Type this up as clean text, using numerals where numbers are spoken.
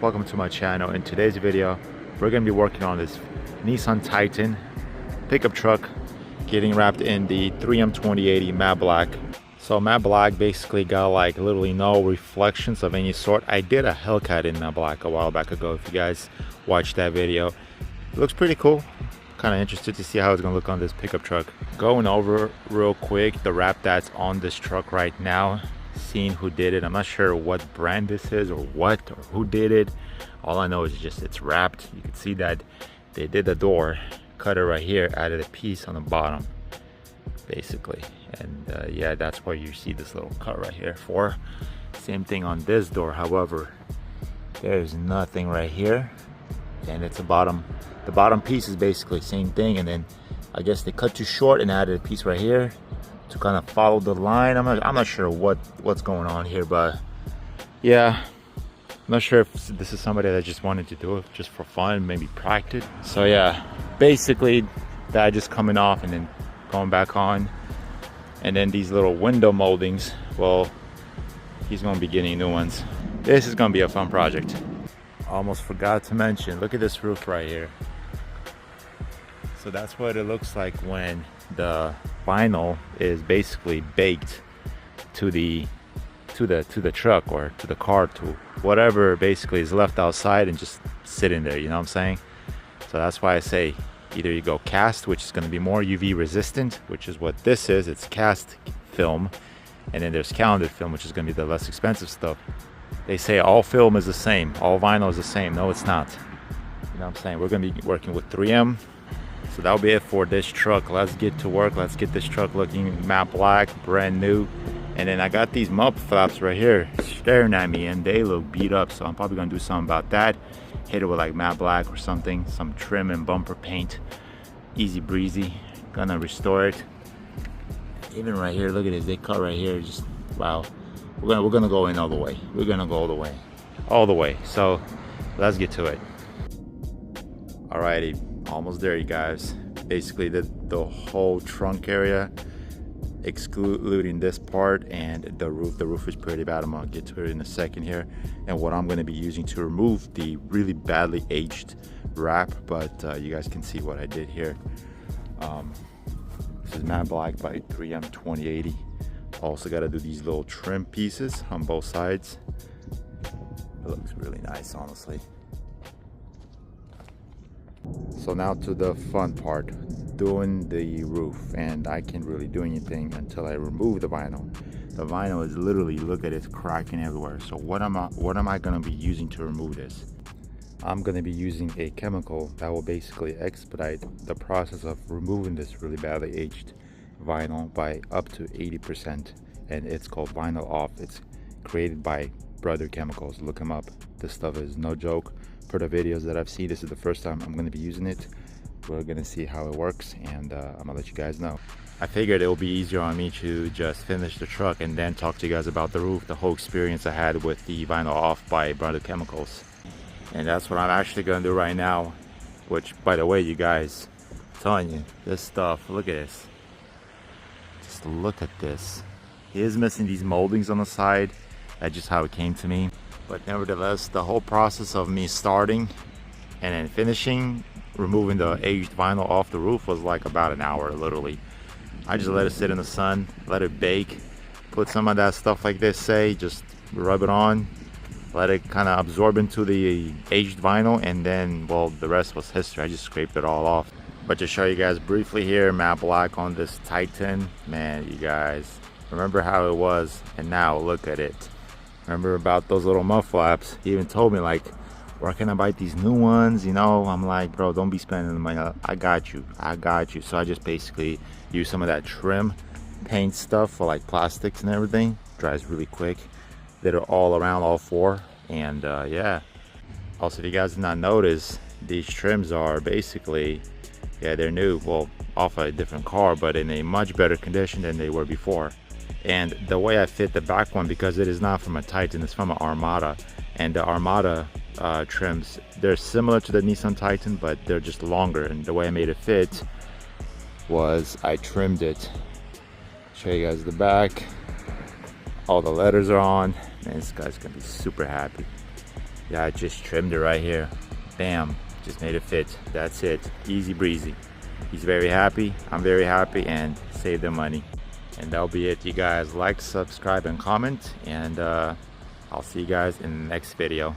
welcome to my channel. In today's video we're going to be working on this Nissan Titan pickup truck, getting wrapped in the 3M 2080 matte black. So matte black basically got like literally no reflections of any sort. I did a Hellcat in matte black a while back ago. If you guys watched that video, it looks pretty cool. Kind of interested to see how it's going to look on this pickup truck. Going over real quick the wrap that's on this truck right now, seeing who did it. I'm not sure what brand this is or who did it. All I know is just it's wrapped. You can see that they did the door, cut it right here, added a piece on the bottom basically, and yeah, that's why you see this little cut right here for. Same thing on this door, however there's nothing right here, and it's the bottom piece is basically same thing, and then I guess they cut too short and added a piece right here to kind of follow the line. I'm not sure what's going on here, but yeah, I'm not sure if this is somebody that just wanted to do it just for fun, maybe practice. So yeah, basically that just coming off and then going back on, and then these little window moldings, well, he's gonna be getting new ones. This is gonna be a fun project. Almost forgot to mention, look at this roof right here. So that's what it looks like when the vinyl is basically baked to the truck or to the car, to whatever basically is left outside and just sitting there, you know what I'm saying? So that's why I say either you go cast, which is going to be more UV resistant, which is what this is, it's cast film, and then there's calendar film, which is going to be the less expensive stuff. They say all film is the same, all vinyl is the same. No, it's not. You know what I'm saying? We're going to be working with 3M. So that'll be it for this truck. Let's get to work. Let's get this truck looking matte black, brand new. And then I got these mud flaps right here staring at me, and they look beat up, so I'm probably gonna do something about that. Hit it with like matte black or something, some trim and bumper paint. Easy breezy. Gonna restore it. Even right here, look at this, they cut right here, just wow. We're gonna go in all the way. We're gonna go all the way. So let's get to it. Alrighty, almost there, you guys. Basically the whole trunk area, excluding this part, and the roof is pretty bad. I'm gonna get to it in a second here, and what I'm going to be using to remove the really badly aged wrap. But you guys can see what I did here. This is matte black by 3M 2080. Also got to do these little trim pieces on both sides. It looks really nice, honestly. So now to the fun part, doing the roof, and I can't really do anything until I remove the vinyl. The vinyl is literally, look at it, it's cracking everywhere. So what am I going to be using to remove this? I'm going to be using a chemical that will basically expedite the process of removing this really badly aged vinyl by up to 80%, and it's called Vinyl Off. It's created by Brother Chemicals. Look them up. This stuff is no joke. For the videos that I've seen, this is the first time I'm going to be using it. We're going to see how it works, and I'm going to let you guys know. I figured it will be easier on me to just finish the truck and then talk to you guys about the roof, the whole experience I had with the Vinyl Off by Brother Chemicals. And that's what I'm actually going to do right now, which, by the way, you guys, I'm telling you, this stuff, look at this. Just look at this. It is missing these moldings on the side. That's just how it came to me. But nevertheless, the whole process of me starting and then finishing, removing the aged vinyl off the roof, was like about an hour, literally. I just let it sit in the sun, let it bake, put some of that stuff like this, just rub it on, let it kind of absorb into the aged vinyl, and then, well, the rest was history. I just scraped it all off. But to show you guys briefly here, matte black on this Titan, man, you guys, remember how it was, and now look at it. Remember about those little mud flaps? He even told me, like, where can I buy these new ones? You know, I'm like, bro, don't be spending the money. I got you. So I just basically use some of that trim paint stuff for like plastics and everything. Dries really quick. Did it all around, all four, and yeah. Also, if you guys did not notice, these trims are basically, yeah, they're new. Well, off a different car, but in a much better condition than they were before. And the way I fit the back one, because it is not from a Titan, it's from an Armada, and the Armada trims, they're similar to the Nissan Titan, but they're just longer, and the way I made it fit was I trimmed it. Show you guys the back. All the letters are on, and this guy's gonna be super happy. Yeah, I just trimmed it right here. Bam, just made it fit. That's it, easy breezy. He's very happy, I'm very happy, and save the money. And that'll be it, you guys. Like, subscribe, and comment, and I'll see you guys in the next video.